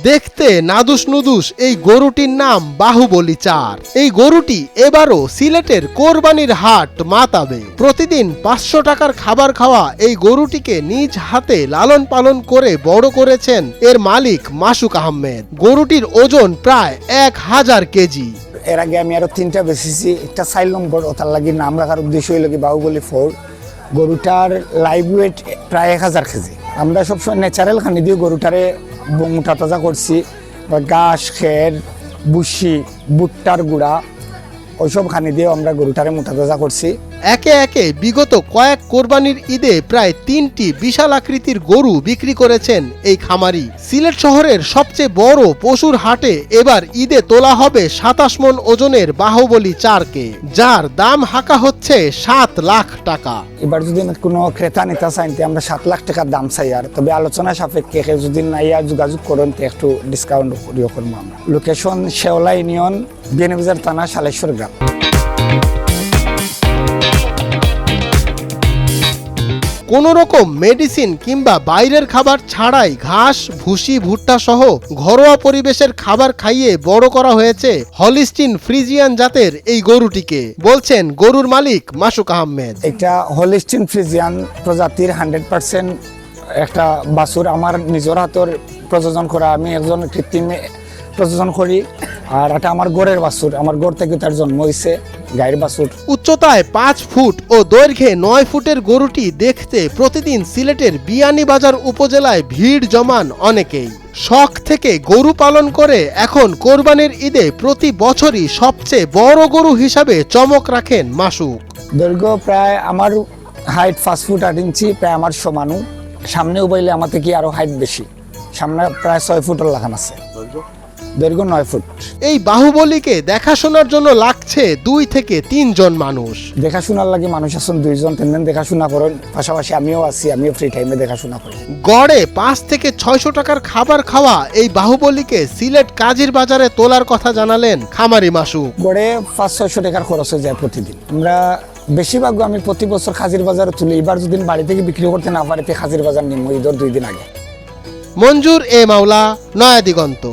দেখতে নাদুস নুদুস এই গরুটির নাম বাহুবলী 4। এই গরুটি এবারও সিলেটের কোরবানির হাট মাতাবে। প্রতিদিন 500 টাকার খাবার খাওয়া এই গরুটিকে নিজ হাতে লালন পালন করে বড় করেছেন এর মালিক মাসুক আহমেদ। গরুটির ওজন প্রায় 1000 কেজি। এর আগে আমি আরো 3টা বেচেছি। একটা 4 নম্বর, ওটার লাগি নাম রাখার উদ্দেশ্য হইল কি বাহুবলী 4। গরুটার লাইভ ওয়েট প্রায় 1000 কেজি। আমরা সবসময় ন্যাচারাল খানি দিয়ে গরুটারে মোটা তাজা করছি। ঘাস, খের, বুসি, ভুট্টার গুঁড়া ওইসব খানি দিয়ে আমরা গরুটারে মোটা তাজা করছি। একে একে বিগত কয়েক কোরবানির ঈদে প্রায় 3টি বিশাল আকৃতির গরু বিক্রি করেছেন এই খামারি। সিলেট শহরের সবচেয়ে বড় পশুর হাটে এবার ঈদে তোলা হবে 27 মণ ওজনের বাহুবলী 4কে, যার দাম হাঁকা হচ্ছে 7 লাখ টাকা। এবার যদি কোনো ক্রেতা নেতা চাইতে আমরা 7 লাখ টাকার দাম চাই, আর তবে আলোচনা সাপেক্ষে যদি নাইয়া যোগাযোগ করেন তো একটু ডিসকাউন্ট করিও করবো আমরা। লোকেশন শেওলা ইউনিয়ন, বিয়ানীবাজার থানা, শালেশ্বর গ্রাম। কোনো রকম মেডিসিন কিংবা বাইরের খাবার ছাড়াই ঘাস, ভুসি, ভুট্টা সহ ঘরোয়া পরিবেশের খাবার খাইয়ে বড় করা হয়েছে হলিস্টিন ফ্রিজিয়ান জাতের এই গরুটিকে, বলছেন গরুর মালিক মাসুক আহমেদ। এটা হলিস্টিন ফ্রিজিয়ান প্রজাতির 100% একটা বাছুর। আমার নিজের হাতের প্রযোজন করা, আমি একজন কৃত্রিম প্রযোজন করি। আর এটা আমার গড়ের বাছুর, আমার গড় থেকে তার জন্ম হয়েছে গায়ের বাছুর। উচ্চতায় 5 ফুট ও দৈর্ঘ্যে 9 ফুটের গরুটি দেখতে প্রতিদিন সিলেটের বিয়ানীবাজার উপজেলায় ভিড় জমান অনেকেই। শখ থেকে গরু পালন করে এখন কোরবানির ঈদে প্রতি বছরই সবচেয়ে বড় গরু হিসাবে চমক রাখেন মাসুক। দৈর্ঘ্য প্রায় আমার হাইট 5 ফুট 8 ইঞ্চি, প্রায় আমার সমানু। সামনে উবাইলে আমার থেকে আরো হাইট বেশি, সামনে প্রায় 6 ফুটের লাগান আছে, দৈর্ঘ্য 9 ফুট। এই বাহুবলীকে দেখাশোনার জন্য লাগছে 2 থেকে 3 জন মানুষ। দেখাশোনার লাগে মানুষ আছেন 2 জন 3 জন দেখাশোনা করেন, পাশাপাশি আমিও আছি, আমিও ফ্রি টাইমে দেখাশোনা করি। গড়ে 5 থেকে 600 টাকার খাবার খাওয়া এই বাহুবলীকে সিলেট কাজীর বাজারে তোলার কথা জানালেন খামারি মাসুক। গড়ে 500-600 টাকার খরচ হয়ে যায় প্রতিদিন। আমরা বেশিরভাগ আমি প্রতি বছর খাজির বাজারে তুলি। এবার যদি বাড়ি থেকে বিক্রি করতে না পারি খাজির বাজার নিম্ন ঈদের 2 দিন আগে। মঞ্জুর এ মাওলা, নয়া দিগন্ত।